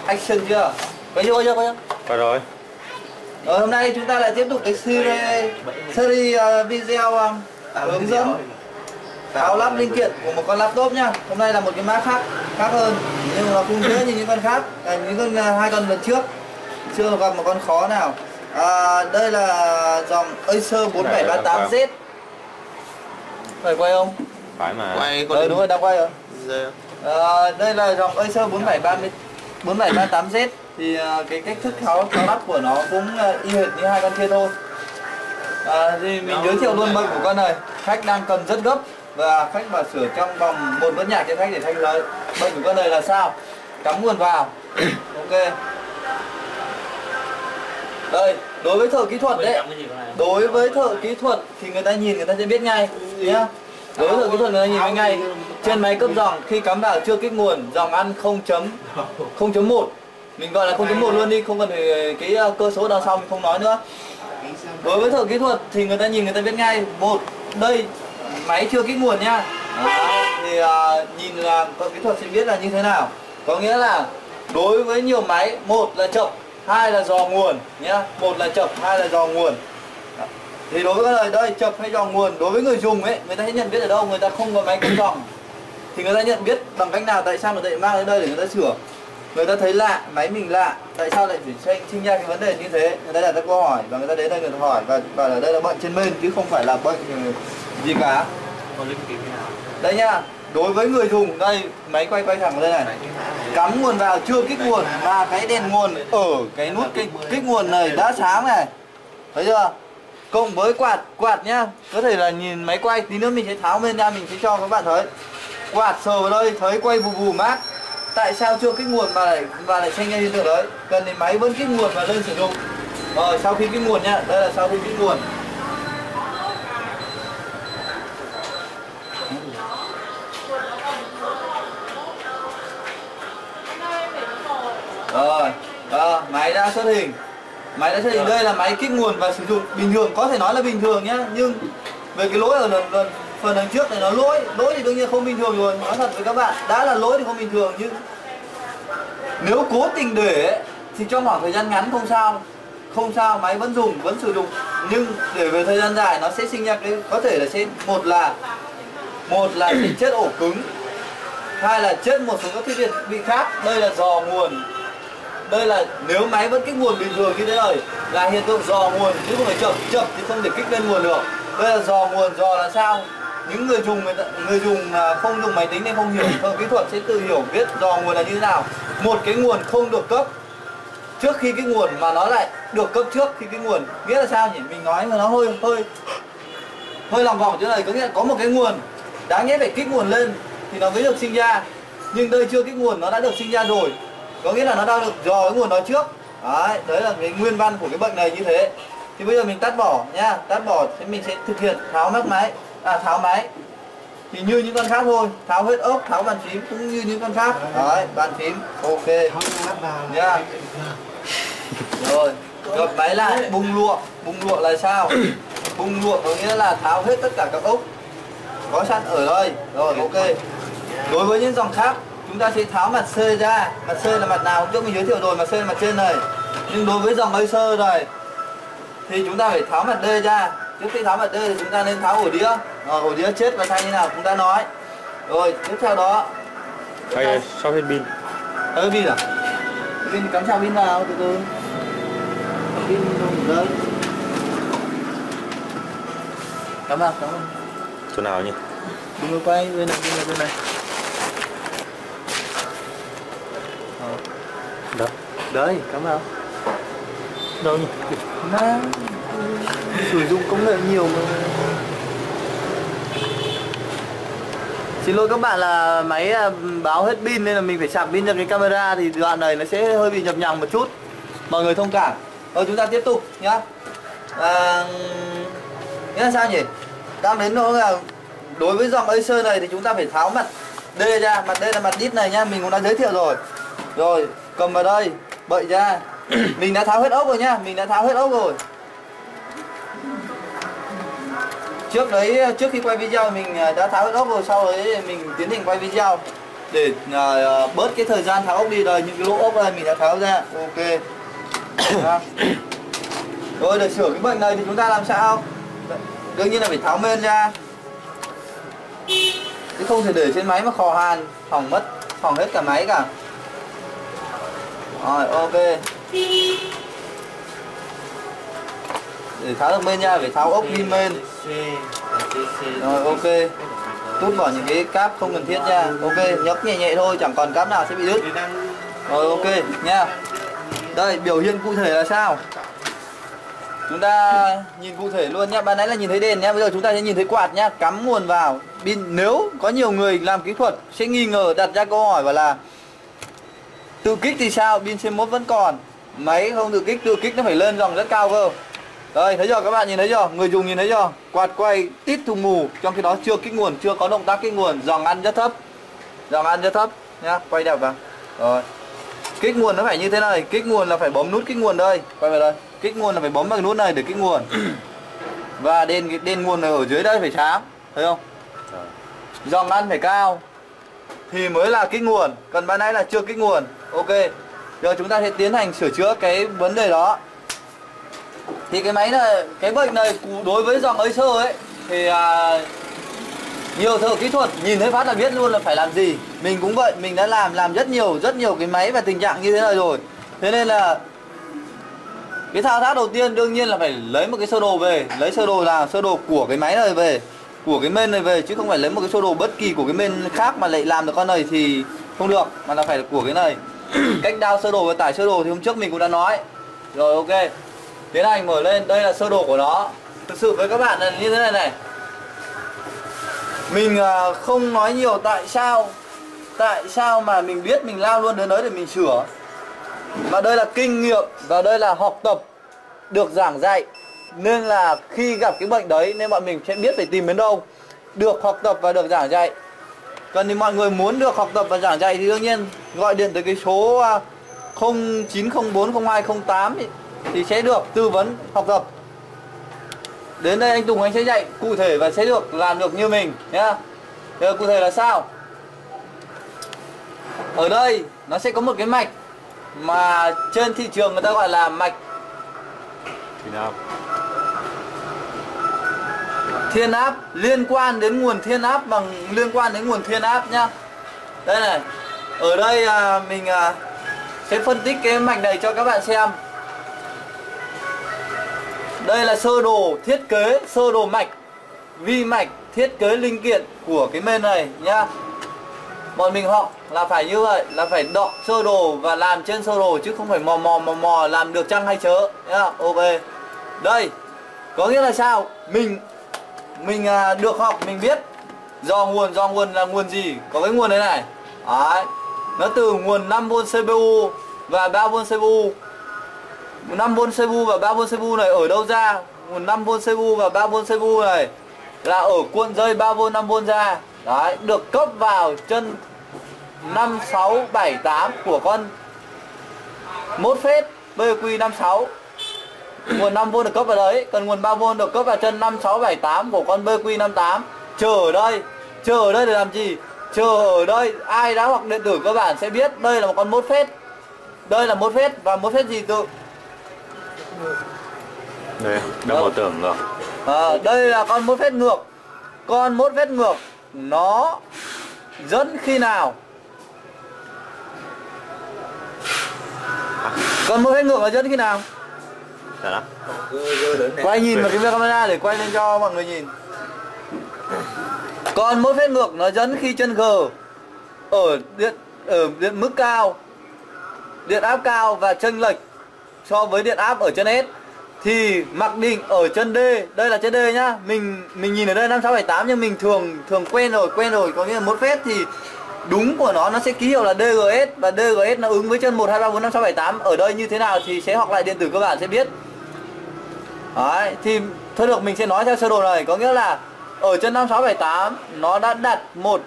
Action chưa? Quay chưa? Quay rồi. Rồi hôm nay chúng ta lại tiếp tục cái series video hướng dẫn tháo lắp linh kiện của một con laptop nhá. Hôm nay là một cái mã khác hơn, nhưng mà cũng dễ như những con khác, những con hai con lần trước chưa gặp một con khó nào. Đây là dòng Acer 4738Z. Phải quay không? Phải mà. Quay Đúng rồi, đang quay rồi. Giờ. Đây là dòng Acer 4738Z. Thì cái cách thức tháo lắp của nó cũng y hệt như hai con kia thôi. Thì mình giới thiệu luôn bệnh của con này. Khách đang cần rất gấp và khách mà sửa trong vòng một bữa nhạc cho khách để thanh lời. Bệnh của con này là sao? Cắm nguồn vào. Ok. Đây, đối với thợ kỹ thuật đấy. Đối với thợ kỹ thuật thì người ta nhìn người ta sẽ biết ngay nhá. Đối với thợ kỹ thuật người ta nhìn ngay. Trên máy cấp dòng khi cắm vào chưa kích nguồn, dòng ăn 0.1. Mình gọi là 0.1 luôn đi, không cần phải cái cơ số đằng sau mình không nói nữa. Đối với thợ kỹ thuật thì người ta nhìn người ta biết ngay. Một, đây máy chưa kích nguồn nhá. Thì nhìn là thợ kỹ thuật sẽ biết là như thế nào. Có nghĩa là đối với nhiều máy, một là chập, hai là dò nguồn nhá. Một là chập, hai là dò nguồn. Thì đối với cái này đây chập hay dò nguồn, đối với người dùng ấy, người ta sẽ nhận biết ở đâu, người ta không có máy cấp dòng thì người ta nhận biết bằng cách nào? Tại sao người ta lại mang đến đây để người ta sửa? Người ta thấy lạ, máy mình lạ, tại sao lại phải sinh ra cái vấn đề như thế? Người ta đặt ra câu hỏi và người ta đến đây người ta hỏi và ở đây là bệnh trên bên chứ không phải là bệnh gì cả. Đây nhá, đối với người dùng đây, máy quay thẳng đây này, cắm nguồn vào chưa kích nguồn và cái đèn nguồn ở cái nút kích nguồn này đã sáng này, thấy chưa? Cộng với quạt nhá, có thể là nhìn máy quay tí nữa mình sẽ tháo bên ra, mình sẽ cho các bạn thấy. Quạt sờ vào đây thấy quay vù mát. Tại sao chưa kích nguồn mà lại sinh ra hiện tượng đấy? Cần thì máy vẫn kích nguồn và lên sử dụng. Rồi sau khi kích nguồn nhá, đây là sau khi kích nguồn. Rồi, máy đã xuất hình. Đây là máy kích nguồn và sử dụng bình thường, có thể nói là bình thường nhá, nhưng về cái lỗi ở phần đằng trước này nó lỗi thì đương nhiên không bình thường rồi. Nói thật với các bạn, đã là lỗi thì không bình thường, nhưng nếu cố tình để thì trong khoảng thời gian ngắn không sao, máy vẫn sử dụng, nhưng để về thời gian dài nó sẽ sinh ra cái có thể là sẽ một là sẽ chết ổ cứng, hai là chết một số các thiết bị khác. Đây là dò nguồn. Đây là nếu máy vẫn kích nguồn bình thường như thế này là hiện tượng dò nguồn chứ không phải chập thì không thể kích lên nguồn được. Đây là dò nguồn. Dò là sao? Những người dùng không dùng máy tính nên không hiểu, thợ kỹ thuật sẽ tự hiểu biết dò nguồn là như thế nào. Một cái nguồn không được cấp trước khi cái nguồn mà nó lại được cấp trước khi cái nguồn, nghĩa là sao nhỉ? Mình nói mà nó hơi lòng vòng chỗ này, có nghĩa là có một cái nguồn đáng nhẽ phải kích nguồn lên thì nó mới được sinh ra, nhưng đây chưa kích nguồn nó đã được sinh ra rồi, có nghĩa là nó đang được dò cái nguồn đó trước. Đấy là cái nguyên văn của cái bệnh này như thế. Thì bây giờ mình tắt bỏ nhá, thì mình sẽ thực hiện tháo máy. Thì như những con khác thôi, tháo hết ốc, tháo bàn phím cũng như những con khác. Đấy, bàn phím, ok nha. Rồi, gập máy lại, bung lụa là sao? Bung lụa có nghĩa là tháo hết tất cả các ốc có sẵn ở đây. Rồi, ok. Đối với những dòng khác, chúng ta sẽ tháo mặt C ra. Mặt C là mặt nào? Hôm trước mình giới thiệu rồi, mặt C là mặt trên này. Nhưng đối với dòng Acer này thì chúng ta phải tháo mặt D ra. Trước khi tháo mặt D thì chúng ta nên tháo ổ đĩa. Ổ đĩa chết và thay như nào chúng ta nói. Rồi tiếp theo đó sau hết pin. Pin à? Pin cắm sao pin vào từ từ. Pin ở đây. Cắm vào. Chỗ nào nhỉ? Đừng có quay bên này. Đâu? Đấy, cắm vào. Đâu nhỉ? Sử dụng công nghệ nhiều mà. Xin lỗi các bạn là máy báo hết pin nên là mình phải sạc pin cho cái camera, thì đoạn này nó sẽ hơi bị nhập nhằng một chút. Mọi người thông cảm. Rồi chúng ta tiếp tục nhá. Nghĩa là sao nhỉ? Đang đến đó là đối với dòng Acer này thì chúng ta phải tháo mặt D ra. Mặt D là mặt đít này nhá, mình cũng đã giới thiệu rồi. Rồi, cầm vào đây, bậy ra. Mình đã tháo hết ốc rồi nhá, Trước khi quay video mình đã tháo hết ốc rồi, sau đấy mình tiến hành quay video. để bớt cái thời gian tháo ốc đi. Rồi những cái lỗ ốc này mình đã tháo ra. Ok. Rồi để sửa cái bệnh này thì chúng ta làm sao? Đương nhiên là phải tháo main ra, chứ không thể để trên máy mà khò hàn hỏng hết cả máy cả. Rồi ok. Để tháo được main ra phải tháo ốc pin main. Rồi ok. Tút bỏ những cái cáp không cần thiết nha. Ok, nhấc nhẹ nhẹ thôi, chẳng còn cáp nào sẽ bị đứt. Rồi ok nha. Đây biểu hiện cụ thể là sao? Chúng ta nhìn cụ thể luôn nhá. Ban nãy là nhìn thấy đèn nhá, bây giờ chúng ta sẽ nhìn thấy quạt nhá. Cắm nguồn vào pin. Nếu có nhiều người làm kỹ thuật sẽ nghi ngờ, đặt ra câu hỏi và là tự kích thì sao? Pin C1 vẫn còn, máy không tự kích nó phải lên dòng rất cao cơ. Đây thấy chưa các bạn, nhìn thấy chưa? Người dùng nhìn thấy chưa? Quạt quay tít thùng mù, trong khi đó chưa kích nguồn, chưa có động tác kích nguồn, dòng ăn rất thấp. Dòng ăn rất thấp nhá, quay đẹp vào. Rồi. Kích nguồn nó phải như thế này, kích nguồn là phải bấm nút kích nguồn đây, quay vào đây. Kích nguồn là phải bấm vào nút này để kích nguồn. Và đèn nguồn này ở dưới đây phải sáng, thấy không? Dòng ăn phải cao thì mới là kích nguồn, còn ban nãy là chưa kích nguồn. Ok. Giờ chúng ta sẽ tiến hành sửa chữa cái vấn đề đó. Thì cái máy này, cái bệnh này đối với dòng Acer ấy thì nhiều thợ kỹ thuật nhìn thấy phát là biết luôn là phải làm gì. Mình cũng vậy, mình đã làm rất nhiều cái máy và tình trạng như thế này rồi. Thế nên là cái thao tác đầu tiên đương nhiên là phải lấy một cái sơ đồ về. Lấy sơ đồ là sơ đồ của cái máy này về, của cái main này về, chứ không phải lấy một cái sơ đồ bất kỳ của cái main khác mà lại làm được con này thì không được, mà là phải của cái này. Cách download sơ đồ và tải sơ đồ thì hôm trước mình cũng đã nói. Rồi ok. Tiến hành mở lên, đây là sơ đồ của nó. Thực sự với các bạn là như thế này này. Mình không nói nhiều tại sao mà mình biết mình lao luôn đến đấy để mình sửa. Mà đây là kinh nghiệm và đây là học tập được giảng dạy. Nên là khi gặp cái bệnh đấy nên bọn mình sẽ biết phải tìm đến đâu. Được học tập và được giảng dạy. Còn thì mọi người muốn được học tập và giảng dạy thì đương nhiên gọi điện tới cái số 09040208 thì sẽ được tư vấn học tập. Đến đây anh Tùng anh sẽ dạy cụ thể và sẽ được làm được như mình nhá. Giờ cụ thể là sao? Ở đây nó sẽ có một cái mạch mà trên thị trường người ta gọi là mạch thiên áp, liên quan đến nguồn thiên áp bằng liên quan đến nguồn thiên áp nhá. Đây này. Ở đây mình sẽ phân tích cái mạch này cho các bạn xem. Đây là sơ đồ thiết kế, sơ đồ mạch, vi mạch, thiết kế linh kiện của cái main này nhá. Bọn mình học là phải như vậy, là phải đọc sơ đồ và làm trên sơ đồ chứ không phải mò làm được chăng hay chớ nhá. Ok. Đây, có nghĩa là sao? Mình được học, mình biết do nguồn là nguồn gì? Có cái nguồn này này. Đấy. Nó từ nguồn 5V CPU và 3V CPU. 5V CPU và 3V CPU này ở đâu ra? Nguồn 5V CPU và 3V CPU này là ở cuộn dây 3V 5V ra. Đấy, được cấp vào chân 5, 6, 7, 8 của con MOSFET BQ56. Nguồn 5V được cấp vào đấy, còn nguồn 3V được cấp vào chân 5, 6, 7, 8 của con BQ58. Chờ ở đây để làm gì? Chờ ở đây, ai đã học điện tử cơ bản sẽ biết đây là một con MOSFET. Đây là MOSFET và MOSFET gì tự? Đây, đang có tưởng rồi. Đây là con MOSFET ngược. Con MOSFET ngược nó dẫn khi nào? Con MOSFET ngược nó dẫn khi nào? Quay nhìn vào cái camera để quay lên cho mọi người nhìn. Con MOSFET ngược nó dẫn khi chân G ở điện mức cao, điện áp cao và chênh lệch so với điện áp ở chân S thì mặc định ở chân D, đây là chân D nhá. Mình nhìn ở đây 5, 6, 7, 8 nhưng mình thường quen rồi, có nghĩa là MOSFET thì đúng của nó sẽ ký hiệu là DGS và DGS nó ứng với chân 1, 2, 3, 4, 5, 6, 7, 8 ở đây như thế nào thì sẽ học lại điện tử cơ bản sẽ biết. Đấy, thì thôi được, mình sẽ nói theo sơ đồ này, có nghĩa là ở chân 5, 6, 7, 8 nó đã đặt một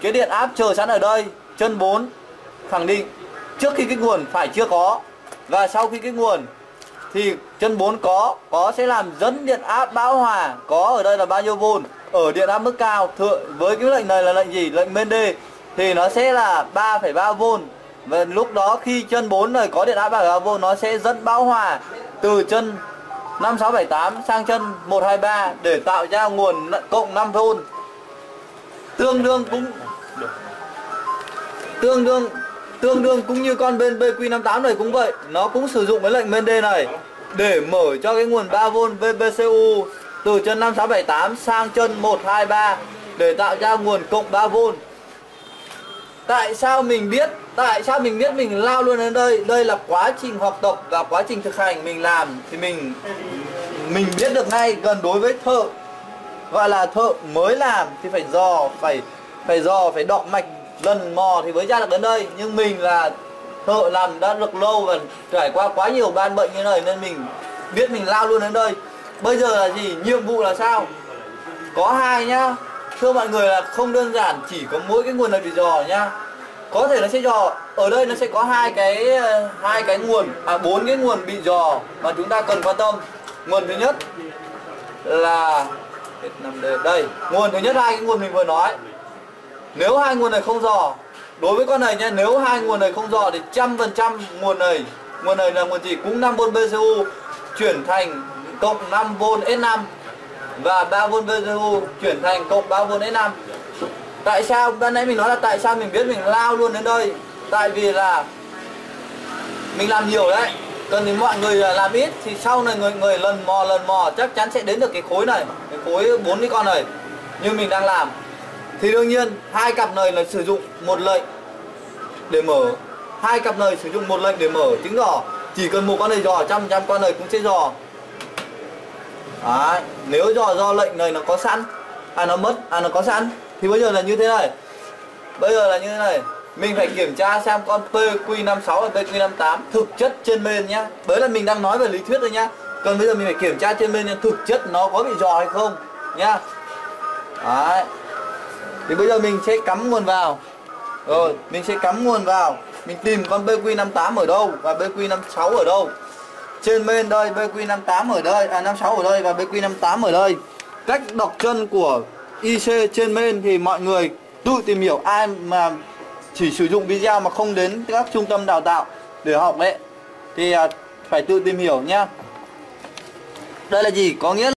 cái điện áp chờ sẵn ở đây, chân 4 khẳng định trước khi kích nguồn phải chưa có, và sau khi kích nguồn thì chân 4 có sẽ làm dẫn điện áp bão hòa, có ở đây là bao nhiêu volt ở điện áp mức cao. Với cái lệnh này là lệnh gì? Lệnh main D. thì nó sẽ là 3,3V. Và lúc đó khi chân 4 rồi có điện áp 3,3V, nó sẽ dẫn bão hòa từ chân 5, 6, 7, 8 sang chân 1, 2, 3 để tạo ra nguồn cộng 5V. Tương đương cũng như con bên BQ58 này cũng vậy, nó cũng sử dụng cái lệnh bên D này để mở cho cái nguồn 3V VBCU từ chân 5, 6, 7, 8 sang chân 1, 2, 3 để tạo ra nguồn cộng 3V. Tại sao mình biết mình lao luôn đến đây? Đây là quá trình học tập và quá trình thực hành mình làm thì mình biết được ngay. Gần đối với thợ, gọi là thợ mới làm thì phải dò, phải đọc mạch lần mò thì mới ra được đến đây. Nhưng mình là thợ làm đã được lâu và trải qua quá nhiều ban bệnh như này nên mình biết mình lao luôn đến đây. Bây giờ là gì? Nhiệm vụ là sao? Có hai nhá. Thưa mọi người là không đơn giản chỉ có mỗi cái nguồn này bị dò nhá. Có thể nó sẽ dò ở đây, nó sẽ có hai cái nguồn, 4 cái nguồn bị dò mà chúng ta cần quan tâm. Nguồn thứ nhất là đây, nguồn thứ nhất, hai cái nguồn mình vừa nói. Nếu hai nguồn này không dò, đối với con này nhé, nếu hai nguồn này không dò thì 100% nguồn này là nguồn gì? Cũng 5V BCU chuyển thành cộng 5V S5 và 3V BCU chuyển thành cộng 3V S5. Tại sao? Ban nãy mình nói là tại sao mình biết mình lao luôn đến đây. Tại vì là mình làm nhiều đấy. Cần thì mọi người làm ít thì sau này người lần mò chắc chắn sẽ đến được cái khối này, cái khối 4 cái con này như mình đang làm. Thì đương nhiên hai cặp này là sử dụng một lệnh để mở, hai cặp này sử dụng một lệnh để mở trứng giò. Chỉ cần một con này dò, 100% con này cũng sẽ dò. Đấy, nếu do lệnh này nó có sẵn, nó mất, nó có sẵn thì bây giờ là như thế này. Mình phải kiểm tra xem con PQ56 và PQ58 thực chất trên main nhá. Đấy là mình đang nói về lý thuyết thôi nhá. Còn bây giờ mình phải kiểm tra trên main thực chất nó có bị dò hay không nhá. Đấy. Thì bây giờ mình sẽ cắm nguồn vào. Rồi, mình sẽ cắm nguồn vào. Mình tìm con BQ58 ở đâu và BQ56 ở đâu. Trên main đây, BQ58 ở đây, 56 ở đây và BQ58 ở đây. Cách đọc chân của IC trên main thì mọi người tự tìm hiểu. Ai mà chỉ sử dụng video mà không đến các trung tâm đào tạo để học đấy thì phải tự tìm hiểu nhá. Đây là gì? Có nghĩa là